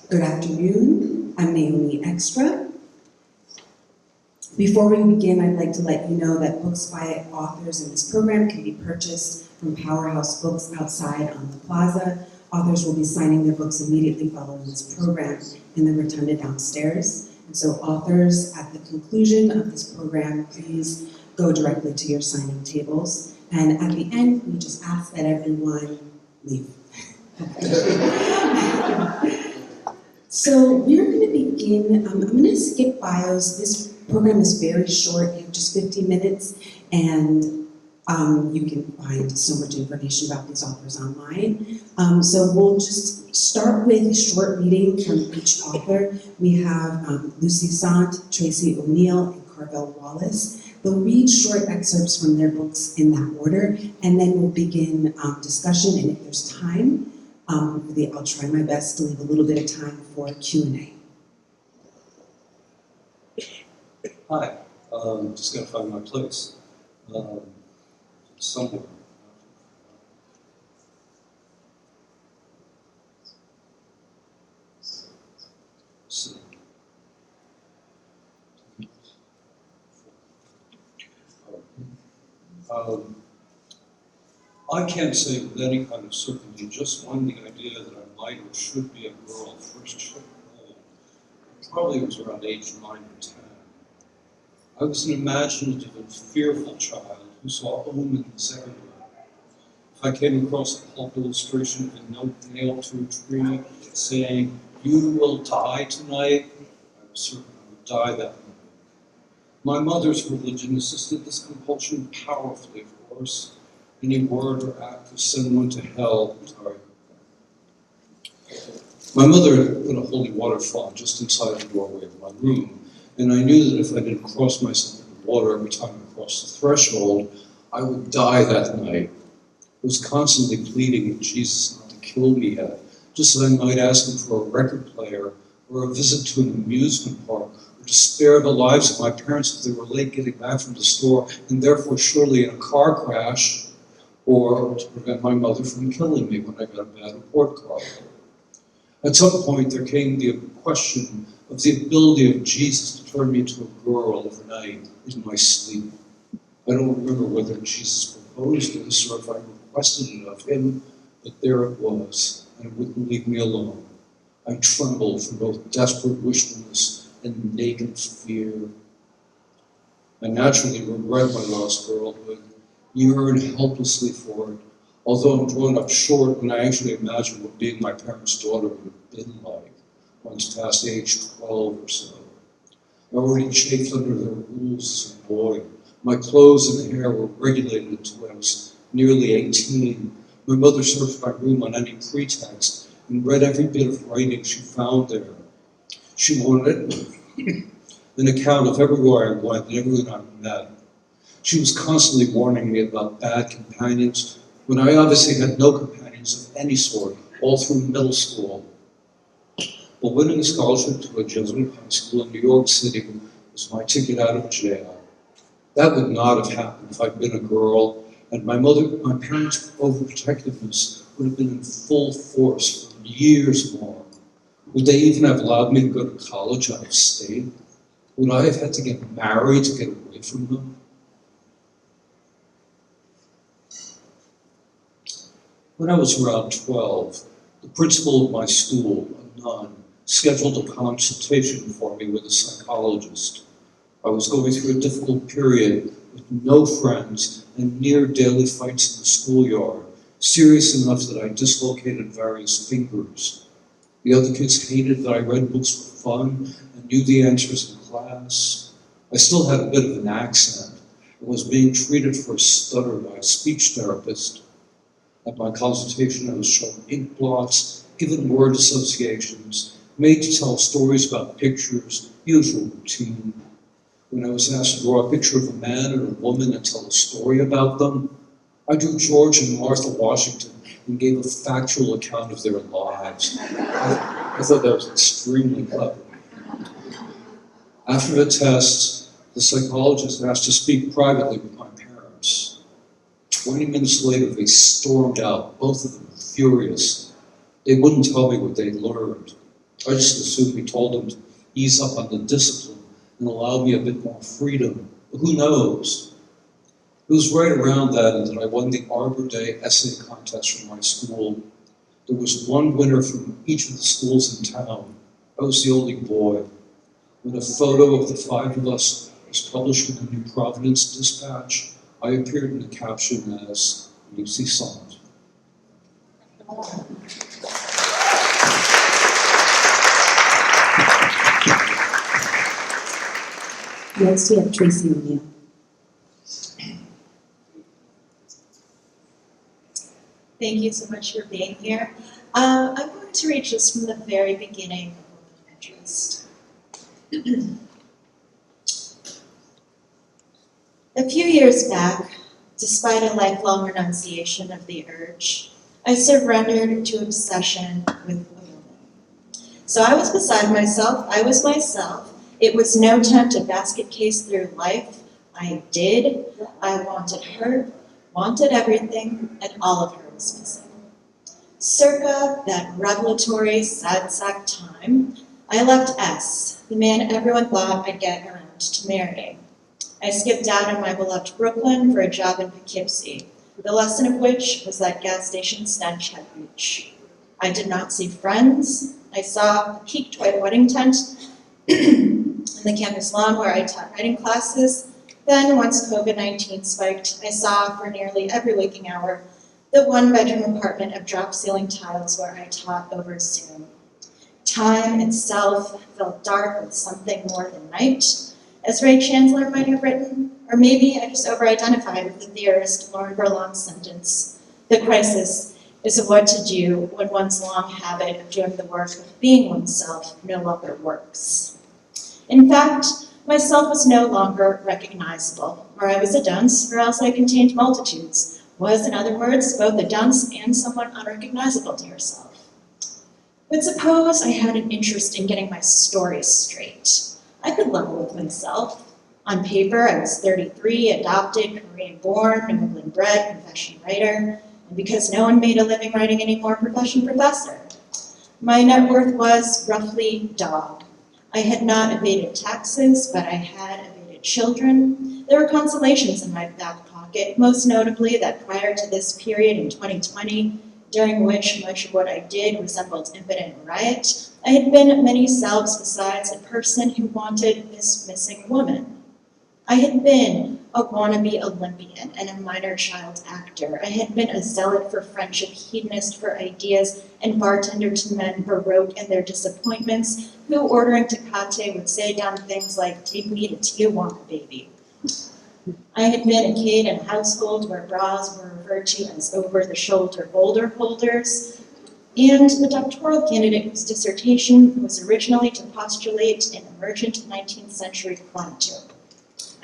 Good afternoon, I'm Naomi Extra. Before we begin, I'd like to let you know that books by authors in this program can be purchased from Powerhouse Books outside on the plaza. Authors will be signing their books immediately following this program in the rotunda downstairs. And so authors, at the conclusion of this program, please go directly to your signing tables. And at the end, we just ask that everyone leave. So we're going to begin, I'm going to skip bios. This program is very short, you have just 15 minutes, and you can find so much information about these authors online. So we'll just start with a short reading from each author. We have Lucy Sante, Tracy O'Neill, and Carvell Wallace. They'll read short excerpts from their books in that order, and then we'll begin discussion, and if there's time, I'll try my best to leave a little bit of time for Q&A. Hi, just gotta find my place. Somewhere. I can't say with any kind of certainty, just when the idea that I might or should be a girl first took hold. Probably was around age 9 or 10. I was an imaginative and fearful child who saw omens everywhere. If I came across a pulp illustration of a note nailed to a tree saying, "You will die tonight," I was certain I would die that night. My mother's religion assisted this compulsion powerfully, of course. Any word or act would send one to hell. Sorry. My mother had put a holy water font just inside the doorway of my room, and I knew that if I didn't cross myself in the water every time I crossed the threshold, I would die that night. I was constantly pleading with Jesus not to kill me yet, just as I might ask him for a record player or a visit to an amusement park, or to spare the lives of my parents if they were late getting back from the store, and therefore surely in a car crash, or to prevent my mother from killing me when I got a bad report card. At some point, there came the question of the ability of Jesus to turn me into a girl overnight in my sleep. I don't remember whether Jesus proposed this or if I requested it of him, but there it was, and it wouldn't leave me alone. I trembled from both desperate wishfulness and naked fear. I naturally regret my lost girlhood, yearned helplessly for it, although I'm grown up short when I actually imagine what being my parents' daughter would have been like once past age 12 or so. I already chafed under their rules as a boy. My clothes and hair were regulated until I was nearly 18. My mother searched my room on any pretext and read every bit of writing she found there. She wanted an account of everywhere I went and everyone I met. She was constantly warning me about bad companions, when I obviously had no companions of any sort, all through middle school. But winning a scholarship to a Jesuit high school in New York City was my ticket out of jail. That would not have happened if I'd been a girl, and my parents' overprotectiveness would have been in full force for years more. Would they even have allowed me to go to college out of state? Would I have had to get married to get away from them? When I was around 12, the principal of my school, a nun, scheduled a consultation for me with a psychologist. I was going through a difficult period with no friends and near daily fights in the schoolyard, serious enough that I dislocated various fingers. The other kids hated that I read books for fun and knew the answers in class. I still had a bit of an accent and was being treated for a stutter by a speech therapist. At my consultation, I was shown ink blots, given word associations, made to tell stories about pictures, usual routine. When I was asked to draw a picture of a man and a woman and tell a story about them, I drew George and Martha Washington and gave a factual account of their lives. I thought that was extremely clever. After the test, the psychologist asked to speak privately with my parents. 20 minutes later, they stormed out, both of them furious. They wouldn't tell me what they'd learned. I just assumed he told them to ease up on the discipline and allow me a bit more freedom. But who knows? It was right around that I won the Arbor Day essay contest from my school. There was one winner from each of the schools in town. I was the only boy. When a photo of the five of us was published in the New Providence Dispatch, I appeared in the caption as Lucy Sante. Next, we have Tracy O'Neill. Thank you so much for being here. I'm going to read just from the very beginning of Woman of Interest. A few years back, despite a lifelong renunciation of the urge, I surrendered to obsession with a woman. So I was beside myself, I was myself. It was no time to basket case through life. I wanted her, wanted everything, and all of her was missing. Circa that revelatory, sad sack time, I left S, the man everyone thought I'd get around to marrying. I skipped out on my beloved Brooklyn for a job in Poughkeepsie, the lesson of which was that gas station stench had reach. I did not see friends. I saw a peaked white wedding tent in the campus lawn where I taught writing classes. Then, once COVID-19 spiked, I saw for nearly every waking hour the one-bedroom apartment of drop-ceiling tiles where I taught over Zoom. Time itself felt dark with something more than night, as Ray Chandler might have written, or maybe I just over-identified with the theorist Lauren Berlon's sentence, "The crisis is of what to do when one's long habit of doing the work of being oneself no longer works." In fact, myself was no longer recognizable, or I was a dunce, or else I contained multitudes, was, in other words, both a dunce and someone unrecognizable to herself. But suppose I had an interest in getting my story straight. I could level with myself. On paper, I was 33, adopted, Korean-born, New England-bred, profession writer, and because no one made a living writing anymore, profession professor. My net worth was roughly dog. I had not evaded taxes, but I had evaded children. There were consolations in my back pocket, most notably that prior to this period in 2020, during which much of what I did resembled impotent riot, I had been many selves besides a person who wanted this missing woman. I had been a wannabe Olympian and a minor child actor. I had been a zealot for friendship, hedonist for ideas, and bartender to men baroque in their disappointments, who, ordering Tecate, would say dumb things like, "Take me to Tijuana, baby." I had been a kid in a household where bras were referred to as over-the-shoulder boulder holders, and the doctoral candidate whose dissertation was originally to postulate an emergent 19th century quantum.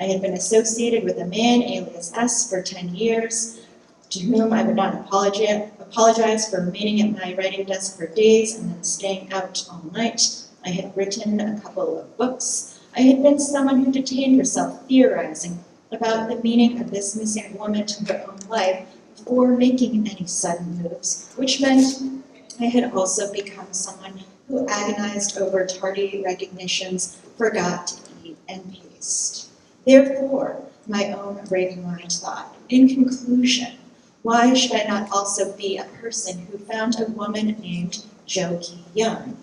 I had been associated with a man, alias S, for 10 years, to whom I would not apologize for remaining at my writing desk for days and then staying out all night. I had written a couple of books. I had been someone who detained herself theorizing about the meaning of this missing woman to her own life before making any sudden moves, which meant I had also become someone who agonized over tardy recognitions, forgot to eat and paste. Therefore, my own raving mind thought, in conclusion, why should I not also be a person who found a woman named Jo Ki-young?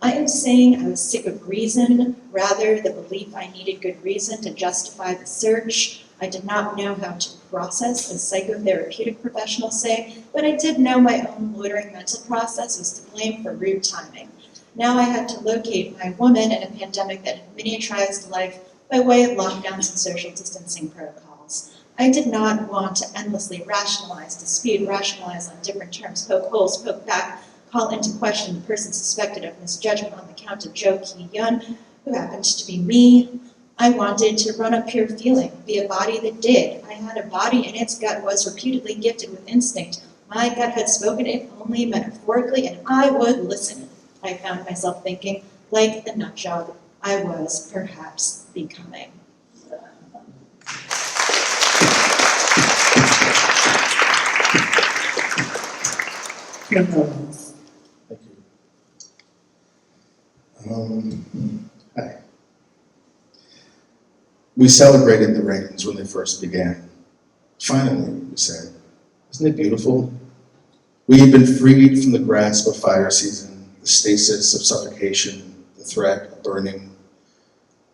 I am saying I was sick of reason, rather the belief I needed good reason to justify the search. I did not know how to process, as psychotherapeutic professionals say, but I did know my own loitering mental process was to blame for rude timing. Now I had to locate my woman in a pandemic that had miniaturized life by way of lockdowns and social distancing protocols. I did not want to endlessly rationalize, dispute, rationalize on different terms, poke holes, poke back, call into question the person suspected of misjudgment on the count of Jo Ki-young, who happened to be me. I wanted to run a pure feeling, be a body that did. I had a body and its gut was reputedly gifted with instinct. My gut had spoken, if only metaphorically, and I would listen. I found myself thinking, like the nutjob I was perhaps becoming. Carvell Wallace. Thank you. Hi. We celebrated the rains when they first began. Finally, we said, isn't it beautiful? We had been freed from the grasp of fire season, the stasis of suffocation, the threat of burning.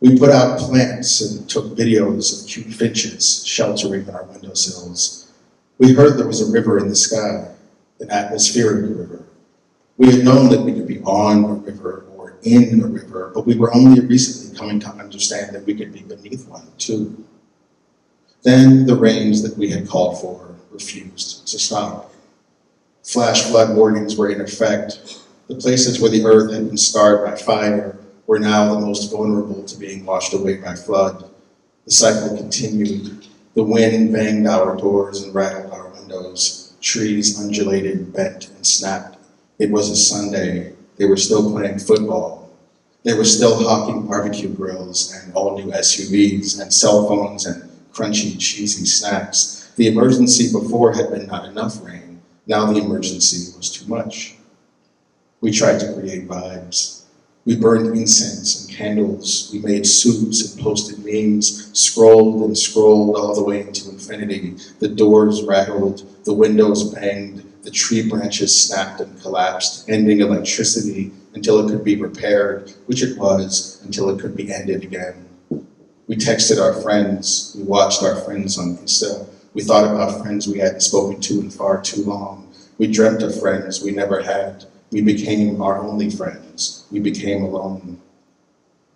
We put out plants and took videos of cute finches sheltering on our windowsills. We heard there was a river in the sky, an atmospheric river. We had known that we could be on a river or in a river, but we were only recently coming to understand that we could be beneath one, too. Then the rains that we had called for refused to stop. Flash flood warnings were in effect. The places where the earth had been scarred by fire were now the most vulnerable to being washed away by flood. The cycle continued. The wind banged our doors and rattled our windows. Trees undulated, bent, and snapped. It was a Sunday. They were still playing football. They were still hawking barbecue grills and all-new SUVs and cell phones and crunchy, cheesy snacks. The emergency before had been not enough rain. Now the emergency was too much. We tried to create vibes. We burned incense and candles. We made soups and posted memes, scrolled and scrolled all the way into infinity. The doors rattled, the windows banged, the tree branches snapped and collapsed, ending electricity until it could be repaired, which it was, until it could be ended again. We texted our friends. We watched our friends on Insta. We thought about friends we hadn't spoken to in far too long. We dreamt of friends we never had. We became our only friends. We became alone.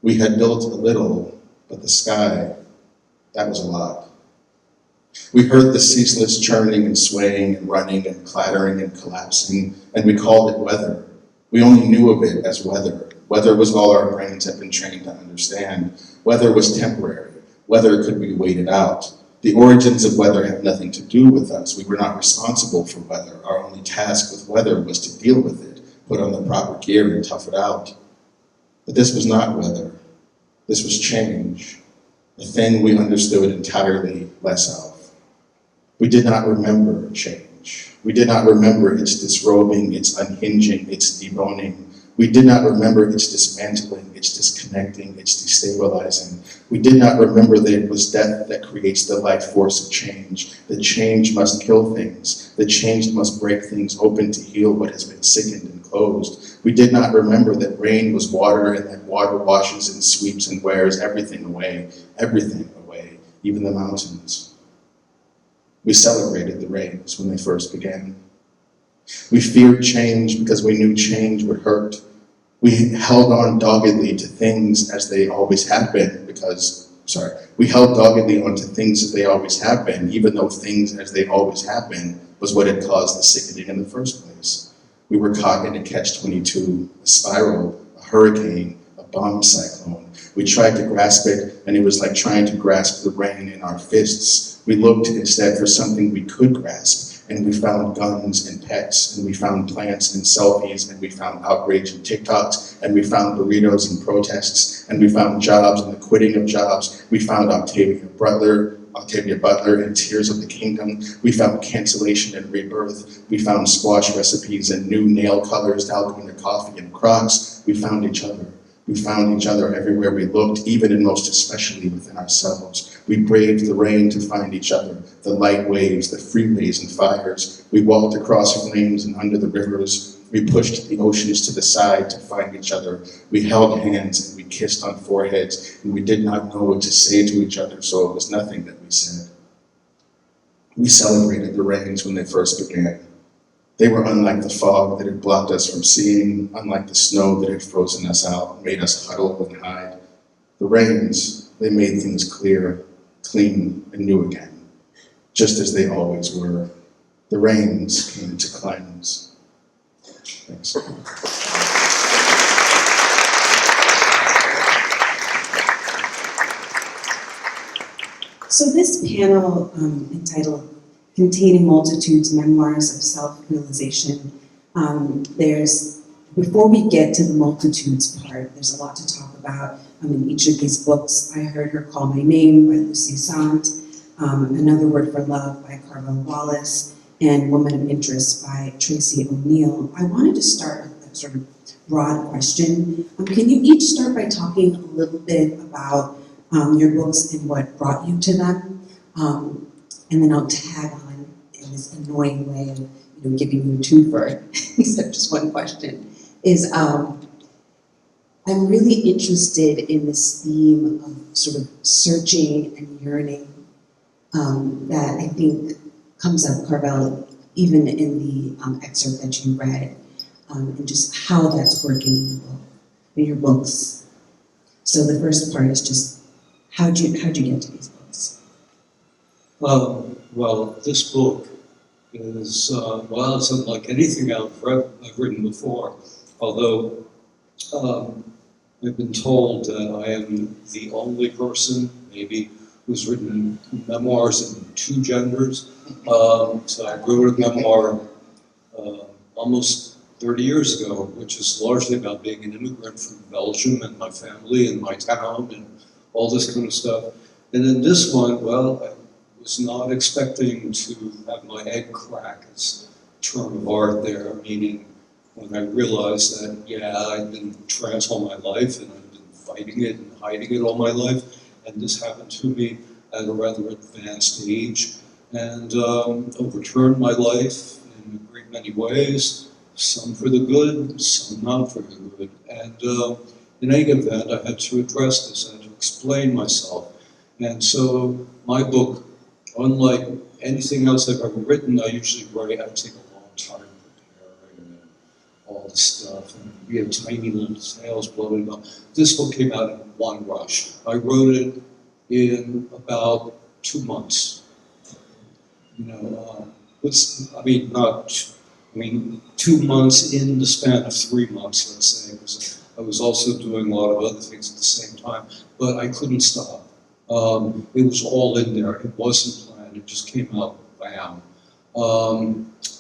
We had built a little, but the sky, that was a lot. We heard the ceaseless churning and swaying and running and clattering and collapsing, and we called it weather. We only knew of it as weather. Weather was all our brains had been trained to understand. Weather was temporary. Weather could be waited out. The origins of weather have nothing to do with us. We were not responsible for weather. Our only task with weather was to deal with it, put on the proper gear and tough it out. But this was not weather. This was change, a thing we understood entirely less of. We did not remember change. We did not remember its disrobing, its unhinging, its deboning. We did not remember its dismantling, its disconnecting, its destabilizing. We did not remember that it was death that creates the life force of change, that change must kill things, that change must break things open to heal what has been sickened and closed. We did not remember that rain was water and that water washes and sweeps and wears everything away, even the mountains. We celebrated the rains when they first began. We feared change because we knew change would hurt. We held on doggedly to things as they always have been we held doggedly onto things as they always have been, even though things as they always have been was what had caused the sickening in the first place. We were caught in a catch-22, a spiral, a hurricane, a bomb cyclone. We tried to grasp it, and it was like trying to grasp the rain in our fists. We looked instead for something we could grasp, and we found guns and pets, and we found plants and selfies, and we found outrage and TikToks, and we found burritos and protests, and we found jobs and the quitting of jobs. We found Octavia Butler and Tears of the Kingdom. We found cancellation and rebirth. We found squash recipes and new nail colors, Dalgona coffee and Crocs. We found each other. We found each other everywhere we looked, even and most especially within ourselves. We braved the rain to find each other, the light waves, the freeways and fires. We walked across flames and under the rivers. We pushed the oceans to the side to find each other. We held hands and we kissed on foreheads, and we did not know what to say to each other, so it was nothing that we said. We celebrated the rains when they first began. They were unlike the fog that had blocked us from seeing, unlike the snow that had frozen us out, made us huddle and hide. The rains, they made things clear, clean, and new again, just as they always were. The rains came to cleanse. Thanks. So this panel entitled Containing Multitudes, Memoirs of Self-Realization, before we get to the multitudes part, there's a lot to talk about. In each of these books, I Heard Her Call My Name by Lucy Sante, Another Word for Love by Carvell Wallace, and Woman of Interest by Tracy O'Neill. I wanted to start with the sort of broad question. Can you each start by talking a little bit about your books and what brought you to them? And then I'll tag on in this annoying way of giving you a twofer, except just one question, is I'm really interested in this theme of sort of searching and yearning that I think comes up, Carvell, even in the excerpt that you read, and just how that's working in your books. So the first part is just how'd you get to these books? Well, this book is, it's unlike anything I've written before, although I've been told that I am the only person, maybe, who's written memoirs in two genders. So I wrote a memoir almost 30 years ago, which is largely about being an immigrant from Belgium and my family and my town and all this kind of stuff. And then this one, well, I was not expecting to have my egg crack, as a term of art there, meaning when I realized that, I'd been trans all my life and I'd been fighting it and hiding it all my life, and this happened to me at a rather advanced age and overturned my life in a great many ways, some for the good, some not for the good. And in any event, I had to address this, I had to explain myself. And so my book, unlike anything else I've ever written, I usually write, I take a long time preparing and all this stuff, and we have tiny little details, blah, blah, blah. This book came out in one rush. I wrote it in about 2 months. 2 months in the span of 3 months, let's say, because I was also doing a lot of other things at the same time, but I couldn't stop. It was all in there. It wasn't planned. It just came out, bam.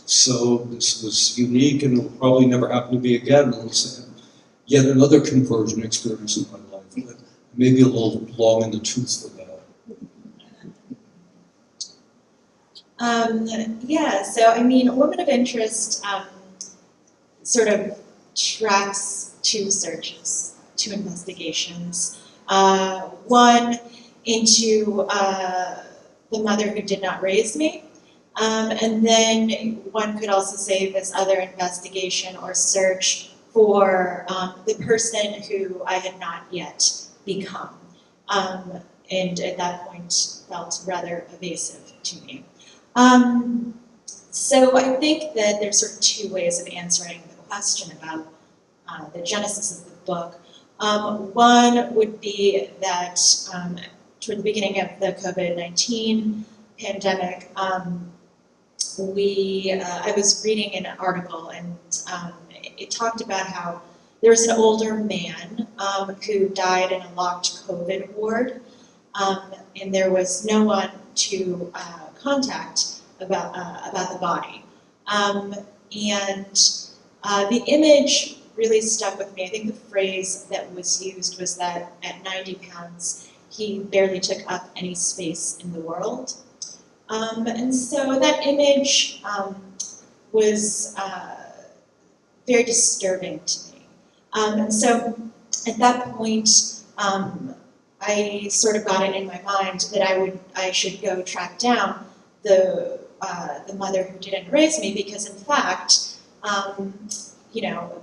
So this was unique, and it will probably never happen to me again. It's yet another conversion experience in my life, but maybe a little long in the tooth for that. Woman of Interest sort of tracks two searches, two investigations. One into the mother who did not raise me, and then one could also say this other investigation or search for the person who I had not yet become, and at that point felt rather evasive to me. So I think that there's sort of two ways of answering the question about the genesis of the book. One would be that toward the beginning of the COVID-19 pandemic, I was reading an article, and it talked about how there was an older man who died in a locked COVID ward, and there was no one to contact about the body. The image really stuck with me. I think the phrase that was used was that at 90 pounds, he barely took up any space in the world. And so that image was very disturbing to me. And so at that point, I sort of got it in my mind that I should go track down the mother who didn't raise me, because in fact,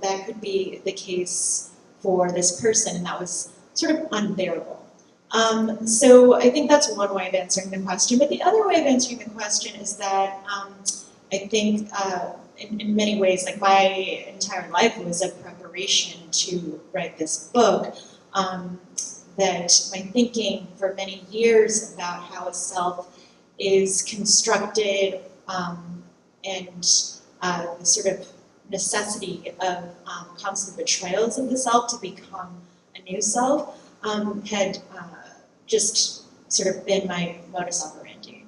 that could be the case for this person, and that was sort of unbearable. So I think that's one way of answering the question. But the other way of answering the question is that I think in many ways, like my entire life was a preparation to write this book. That my thinking for many years about how a self is constructed and the sort of necessity of constant betrayals of the self to become a new self had just sort of been my modus operandi.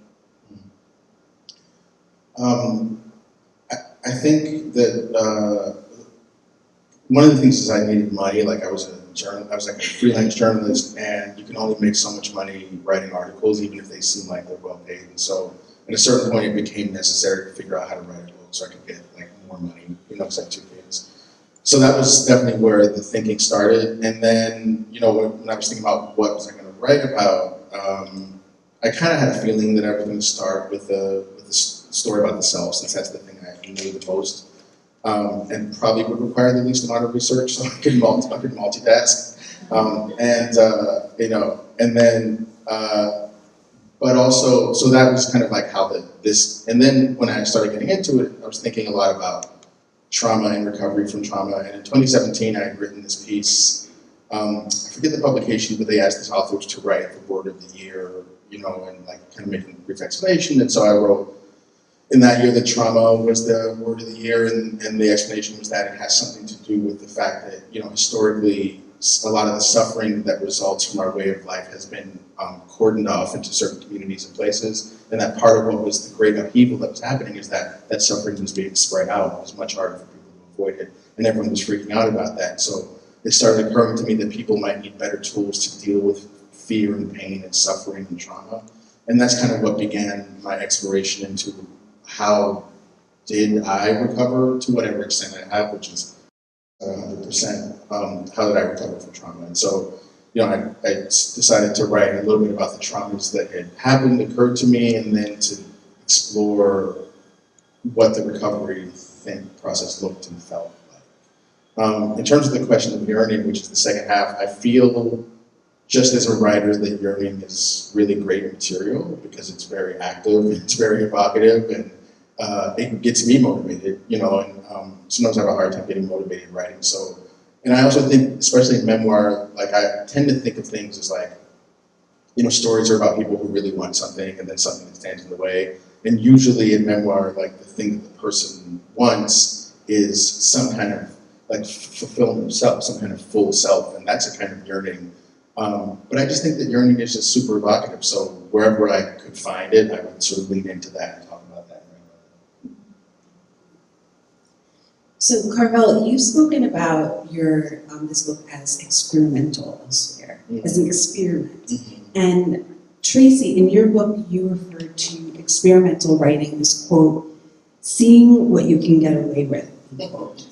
I think that one of the things is I needed money. Like I was like a freelance journalist, and you can only make so much money writing articles, even if they seem like they're well paid. And so at a certain point, it became necessary to figure out how to write a book so I could get like more money, because I had 2 kids. So that was definitely where the thinking started. And then, you know, when I was thinking about what was I going to write about, I kind of had a feeling that I was going to start with the story about the self, since that's the thing I knew the most, and probably would require the least amount of research, so I could multitask. You know, and then, but also, so that was kind of like how and then when I started getting into it, I was thinking a lot about trauma and recovery from trauma. And in 2017, I had written this piece. I forget the publication, but they asked the authors to write the word of the year, you know, and like kind of making a brief explanation. And so I wrote in that year that trauma was the word of the year, and the explanation was that it has something to do with the fact that, you know, historically, a lot of the suffering that results from our way of life has been cordoned off into certain communities and places, and that part of what was the great upheaval that was happening is that that suffering was being spread out. It was much harder for people to avoid it, and everyone was freaking out about that. So it started occurring to me that people might need better tools to deal with fear and pain and suffering and trauma, and that's kind of what began my exploration into how did I recover to whatever extent I have, which is 100%. How did I recover from trauma? And so, you know, I decided to write a little bit about the traumas that had happened, occurred to me, and then to explore what the recovery process looked and felt like. In terms of the question of yearning, which is the second half, I feel just as a writer that yearning is really great material because it's very active, it's very evocative, and it gets me motivated, you know, and sometimes I have a hard time getting motivated writing. So, and I also think, especially in memoir, like I tend to think of things as like, you know, stories are about people who really want something and then something that stands in the way. And usually in memoir, like the thing that the person wants is some kind of like fulfilling themselves, some kind of full self, and that's a kind of yearning. But I just think that yearning is just super evocative. So wherever I could find it, I would sort of lean into that and talk about that. So Carvell, you've spoken about your this book as experimental elsewhere, as an experiment. And Tracy, in your book, you referred to experimental writing as, quote, seeing what you can get away with, quote.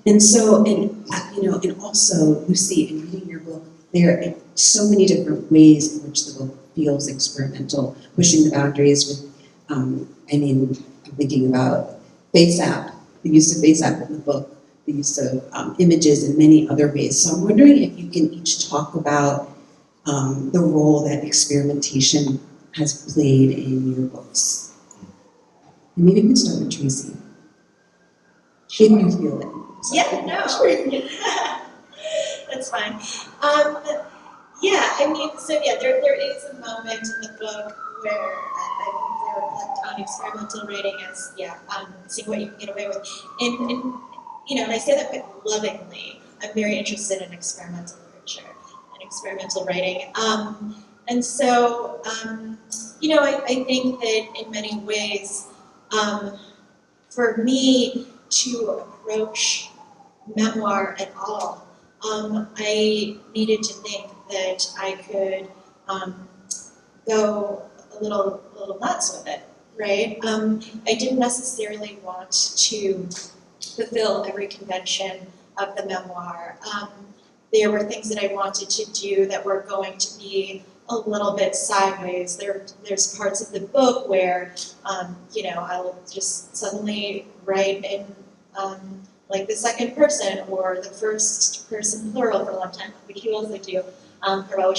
And so, and you know, and also, Lucy, in reading your book, there are so many different ways in which the book feels experimental, pushing the boundaries with, I'm thinking about FaceApp, the use of FaceApp in the book, the use of images in many other ways. So I'm wondering if you can each talk about the role that experimentation has played in your books. And maybe we can start with Tracy. If you feel it. Yeah, no, that's fine. There is a moment in the book where I reflect on experimental writing as, seeing what you can get away with. And you know, and I say that quite lovingly. I'm very interested in experimental literature and experimental writing. And so, you know, I think that in many ways, for me to approach memoir at all, I needed to think that I could go a little nuts with it, right? I didn't necessarily want to fulfill every convention of the memoir. There were things that I wanted to do that were going to be a little bit sideways. There's parts of the book where, you know, I'll just suddenly write in like the second person or the first person plural for a long time, which you also do, Carvell.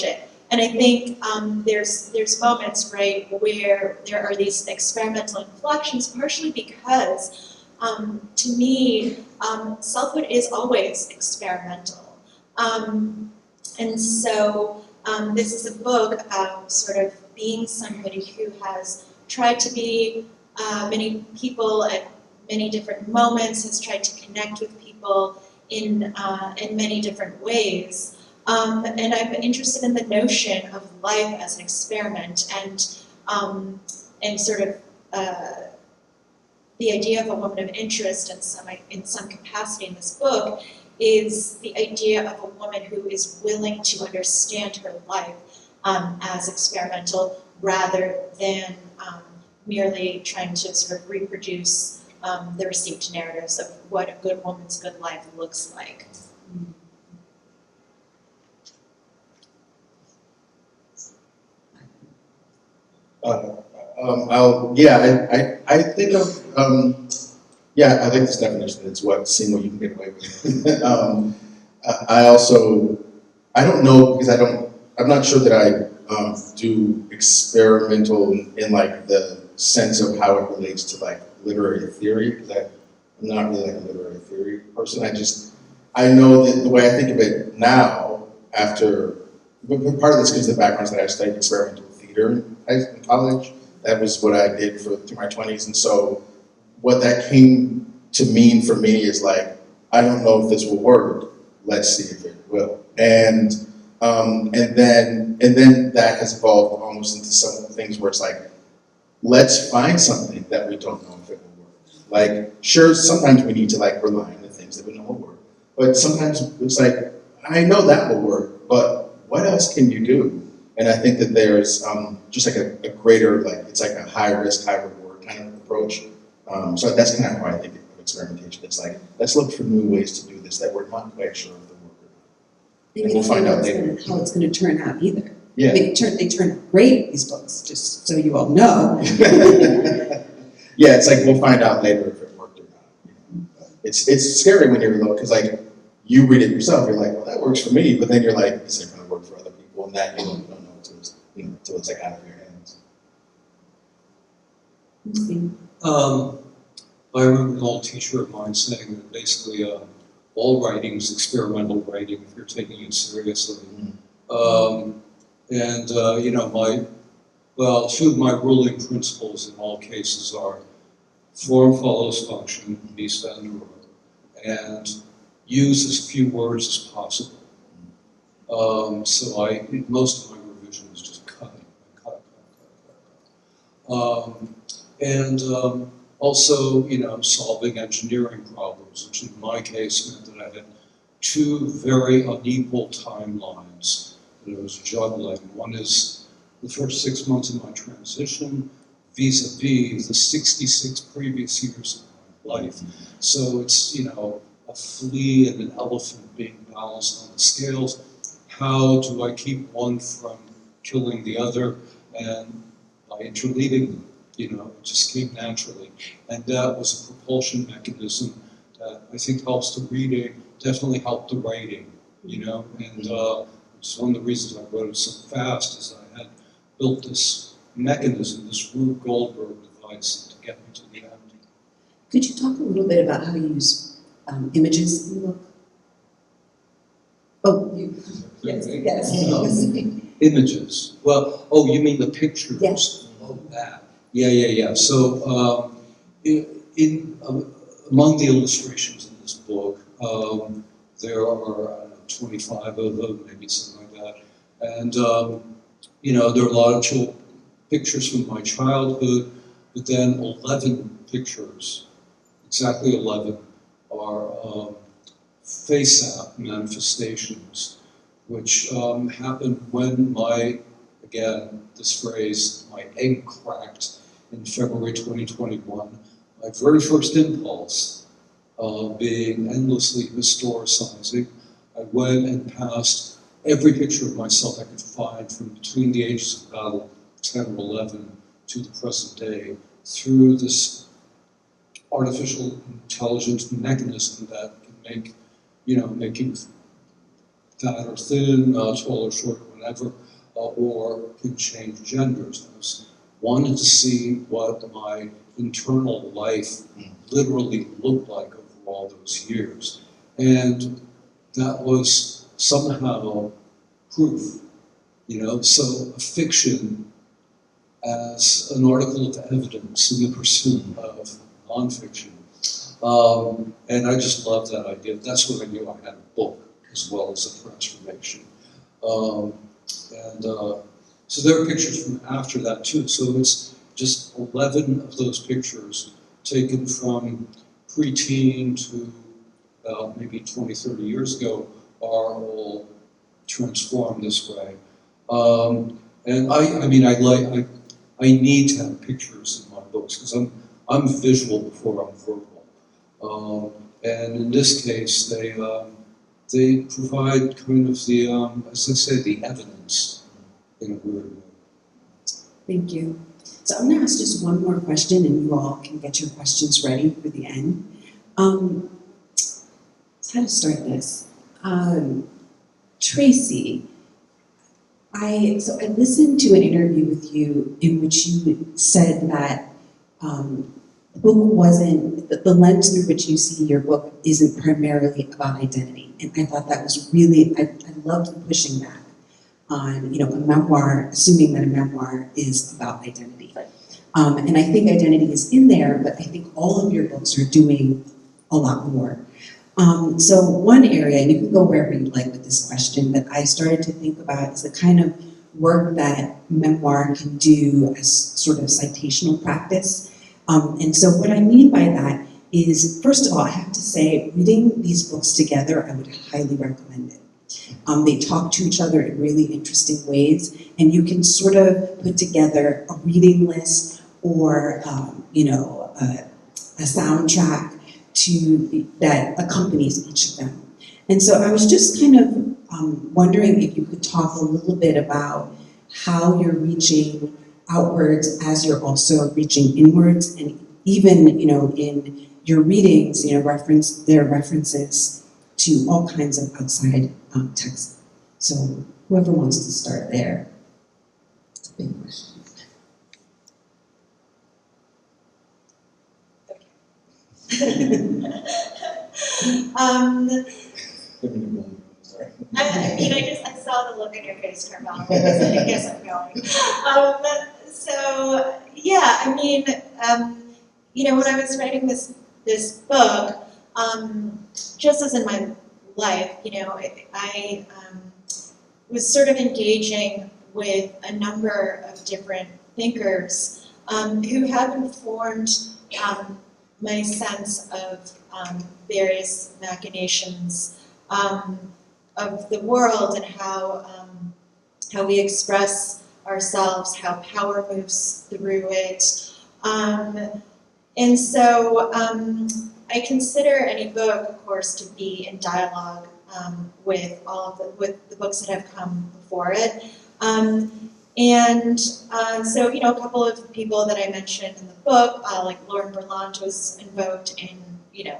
And I think there's moments, right, where there are these experimental inflections, partially because, to me, selfhood is always experimental. And so this is a book about sort of being somebody who has tried to be many people at many different moments, has tried to connect with people in many different ways. And I'm interested in the notion of life as an experiment and sort of the idea of a woman of interest in some capacity in this book is the idea of a woman who is willing to understand her life as experimental rather than merely trying to sort of reproduce the received narratives of what a good woman's good life looks like. I think of, I think this definition is seeing what you can get away with. I don't know, because I'm not sure that I do experimental in like the sense of how it relates to like literary theory, because I'm not really like a literary theory person. I know that the way I think of it now, but part of this because of the background is that I studied experimental theater in college. That was what I did through my 20s. And so what that came to mean for me is like, I don't know if this will work. Let's see if it will. And then that has evolved almost into some things where it's like, let's find something that we don't know if it will work. Like, sure, sometimes we need to like rely on the things that we know will work. But sometimes it's like, I know that will work, but what else can you do? And I think that there's just like a greater, like, it's like a high risk, high reward kind of approach. So that's kind of how I think of experimentation. It's like, let's look for new ways to do this that we're not quite sure if they'll work or not. And we'll find out later. How it's going to turn out either. Yeah. They turn out great, these books, just so you all know. Yeah, it's like, we'll find out later if it worked or not. It's scary when you're little, because like, you read it yourself, you're like, well, that works for me, but then you're like, is it going to work for other people? And that you don't know until it's like out of your hands. I remember an old teacher of mine saying that basically all writing is experimental writing if you're taking it seriously. Two of my ruling principles in all cases are form follows function, bis and rule, and use as few words as possible. Most of my revision is just cut. Also, solving engineering problems, which in my case meant that I had two very unequal timelines that I was juggling. One is the first 6 months of my transition vis-a-vis the 66 previous years of my life. So it's, a flea and an elephant being balanced on the scales. How do I keep one from killing the other? And by interleaving them, it just came naturally. And that was a propulsion mechanism that I think helps the reading, definitely helped the writing, and it's one of the reasons I wrote it so fast is I had built this mechanism, this Rube Goldberg device to get me to the end. Could you talk a little bit about how you use images in the book? Oh, yes. Images. Well, you mean the pictures? Yes. Oh, that. Yeah. So, among the illustrations in this book, there are 25 of them, maybe something like that. And, there are a lot of pictures from my childhood, but then 11 pictures, exactly 11, are face-app manifestations, which happened when my egg cracked in February 2021. My very first impulse, being endlessly historicizing, I went and passed every picture of myself I could find from between the ages of about 10 or 11 to the present day through this artificial intelligence mechanism that can make you fat or thin, tall or short, whatever, or can change genders. I was wanted to see what my internal life literally looked like over all those years. And that was somehow proof, so a fiction as an article of evidence in the pursuit of nonfiction. And I just love that idea. That's when I knew I had a book as well as a transformation. So there are pictures from after that too. So it's just 11 of those pictures taken from preteen to maybe 20, 30 years ago are all transformed this way. And I need to have pictures in my books because I'm visual before I'm verbal. And in this case, they provide kind of the, as I say, the evidence in a weird way. Thank you. So I'm going to ask just one more question, and you all can get your questions ready for the end. So how to start this? Tracy, I listened to an interview with you in which you said that the book wasn't, the lens through which you see your book isn't primarily about identity. And I thought that was really, I loved the pushing back on, a memoir, assuming that a memoir is about identity. And I think identity is in there, but I think all of your books are doing a lot more. So one area, and you can go wherever you'd like with this question, but I started to think about is the kind of work that memoir can do as sort of citational practice. And so what I mean by that is, first of all, I have to say, reading these books together, I would highly recommend it. They talk to each other in really interesting ways, and you can sort of put together a reading list or, a soundtrack that accompanies each of them. And so I was just kind of wondering if you could talk a little bit about how you're reaching outwards as you're also reaching inwards, and even, in your readings, there are references to all kinds of outside text. So whoever wants to start there. It's a big question. Sorry. I saw the look on your face, Carvell. I guess I'm going. When I was writing this book, just as in my life, I was sort of engaging with a number of different thinkers who have informed my sense of various machinations of the world and how we express ourselves, how power moves through it. And so I consider any book, of course, to be in dialogue with with the books that have come before it. So a couple of people that I mentioned in the book, like Lauren Berlant was invoked in, the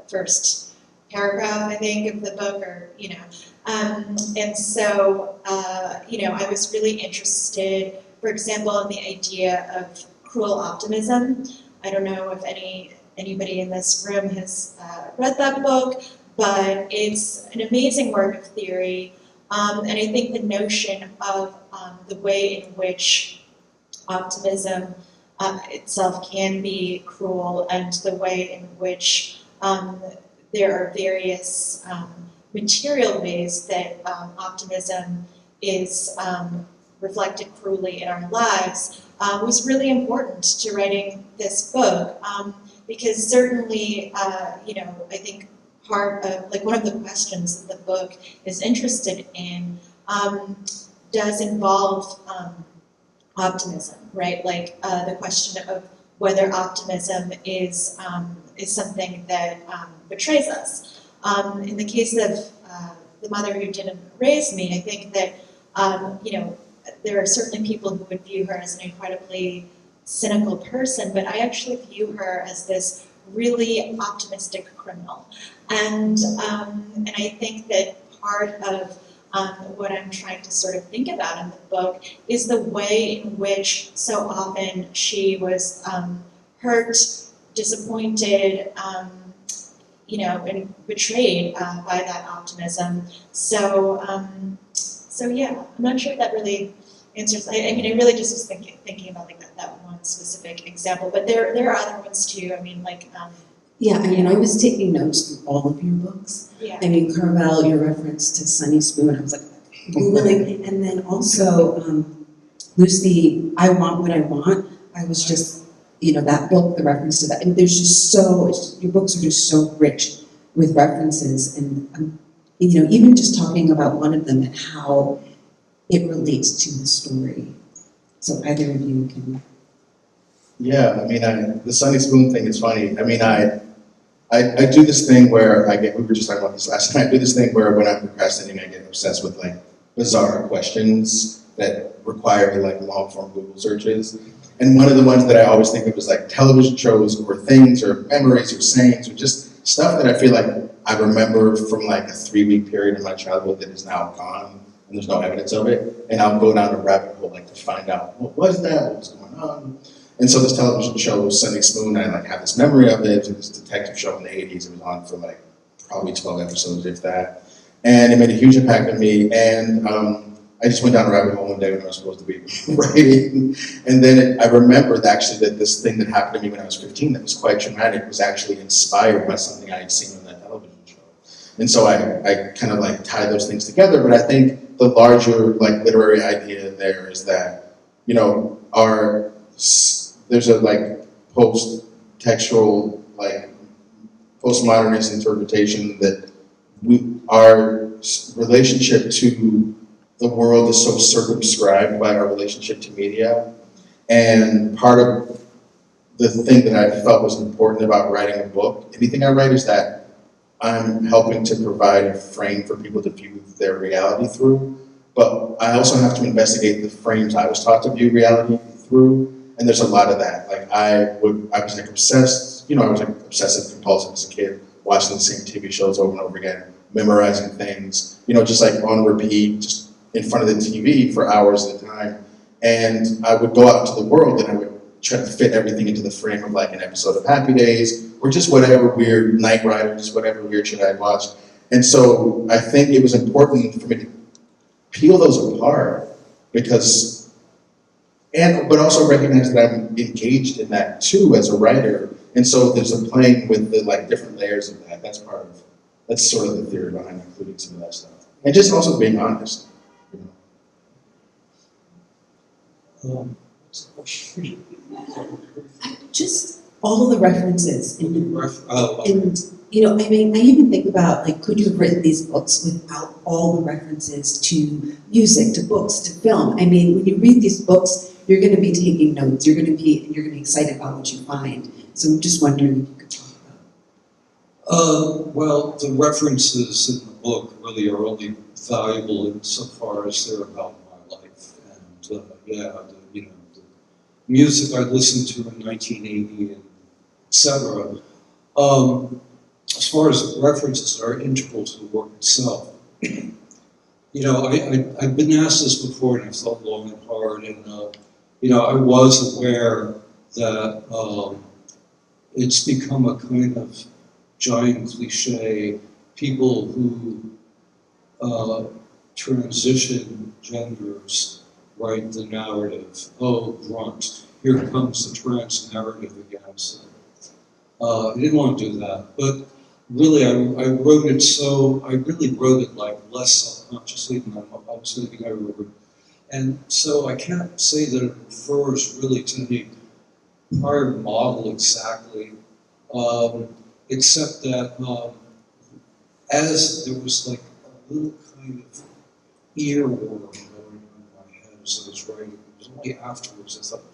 first paragraph, I think, of the book, I was really interested, for example, in the idea of cruel optimism. I don't know if anybody in this room has read that book, but it's an amazing work of theory, and I think the notion of the way in which optimism itself can be cruel, and the way in which there are various material ways that optimism is reflected cruelly in our lives was really important to writing this book, because certainly, I think part of, one of the questions that the book is interested in does involve optimism, right? The question of whether optimism is something that betrays us. In the case of the mother who didn't raise me, I think that, there are certainly people who would view her as an incredibly cynical person, but I actually view her as this really optimistic criminal. And I think that part of what I'm trying to sort of think about in the book is the way in which so often she was hurt, disappointed, and betrayed by that optimism. So yeah, I'm not sure if that really answers. I really just was thinking about that one specific example, but there are other ones too. I was taking notes from all of your books. Yeah. Carvell, your reference to Sunny Spoon, I was like, Googling, and then also Lucy, I Want What I Want. I was just, that book, the reference to that. And there's just your books are just so rich with references, and even just talking about one of them and how it relates to the story. So either of you can. Yeah, I mean, the Sunny Spoon thing is funny. I mean, I do this thing where we were just talking about this last night, I do this thing where when I'm procrastinating, I get obsessed with like bizarre questions that require like long form Google searches. And one of the ones that I always think of is like television shows or things or memories or sayings or just stuff that I feel like I remember from like a 3-week period in my childhood that is now gone and there's no evidence of it. And I'll go down a rabbit hole like to find out what was that, what was going on. And so this television show, Sunny Spoon, I like have this memory of it. It was this detective show in the 80s. It was on for like probably 12 episodes, if that. And it made a huge impact on me. And I just went down a rabbit hole one day when I was supposed to be writing. And then I remembered actually that this thing that happened to me when I was 15 that was quite traumatic was actually inspired by something I had seen on that television show. And so I kind of like tied those things together. But I think the larger like literary idea there is that, you know, there's a like post-textual, like postmodernist interpretation that our relationship to the world is so circumscribed by our relationship to media. And part of the thing that I felt was important about writing a book, anything I write, is that I'm helping to provide a frame for people to view their reality through. But I also have to investigate the frames I was taught to view reality through. And there's a lot of that. Like I was like obsessed, you know, I was like obsessive compulsive as a kid, watching the same TV shows over and over again, memorizing things, you know, just like on repeat, just in front of the TV for hours at a time. And I would go out into the world and I would try to fit everything into the frame of like an episode of Happy Days or just whatever weird Knight Rider, just whatever weird shit I'd watch. And so I think it was important for me to peel those apart but also recognize that I'm engaged in that too as a writer. And so there's a playing with the like different layers of that. That's sort of the theory behind including some of that stuff. And just also being honest. Just all of the references and you know, I mean, I even think about like, could you have written these books without all the references to music, to books, to film? I mean, when you read these books, you're going to be taking notes. You're going to be excited about what you find. So I'm just wondering if you could talk about. Well, the references in the book really are only valuable insofar as they're about my life. And the music I listened to in 1980, and etc. As far as references that are integral to the work itself, you know, I've been asked this before, and I've thought long and hard, and you know, I was aware that it's become a kind of giant cliche. People who transition genders write the narrative. Oh, grunt! Here comes the trans narrative again. So, I didn't want to do that, but really, I wrote it so, I really wrote it like less self-consciously than I was thinking I wrote it. And so I can't say that it refers really to any prior model exactly, except that as there was like a little kind of earworm going on in my head as I was writing, it was only afterwards I thought,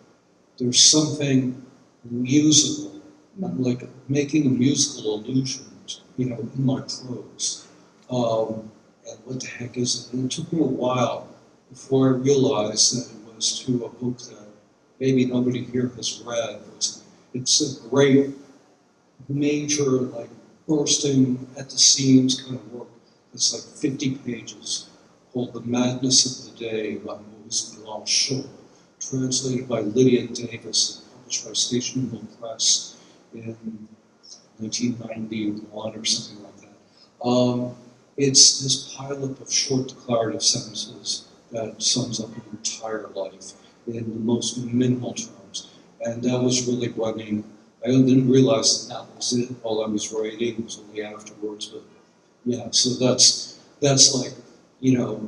there's something musical, like making a musical allusion, you know, in my prose. And what the heck is it? And it took me a while before I realized that it was to a book that maybe nobody here has read. It's a great, major, like bursting at the seams kind of work. It's like 50 pages, called The Madness of the Day by Maurice Blanchot, translated by Lydia Davis and published by Station Hill Press in 1991 or something like that. It's this pileup of short declarative sentences that sums up an entire life in the most minimal terms. And that was really running. I didn't realize that was it while I was writing. It was only afterwards. But yeah, so that's like, you know,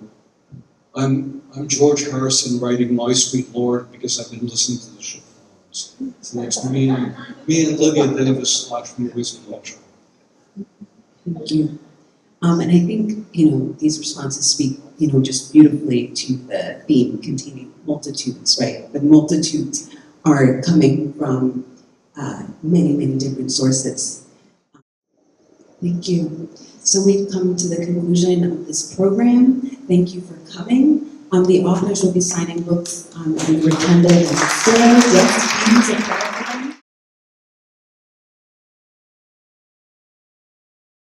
I'm George Harrison writing My Sweet Lord because I've been listening to the Chiffons. So it's me and Lydia Davis / Movies and Lecture. Thank you. And I think, you know, these responses speak, you know, just beautifully to the theme containing multitudes, right? The multitudes are coming from many, many different sources. Thank you. So we've come to the conclusion of this program. Thank you for coming. The authors will be signing books in the rotunda and the stage. Yes, please.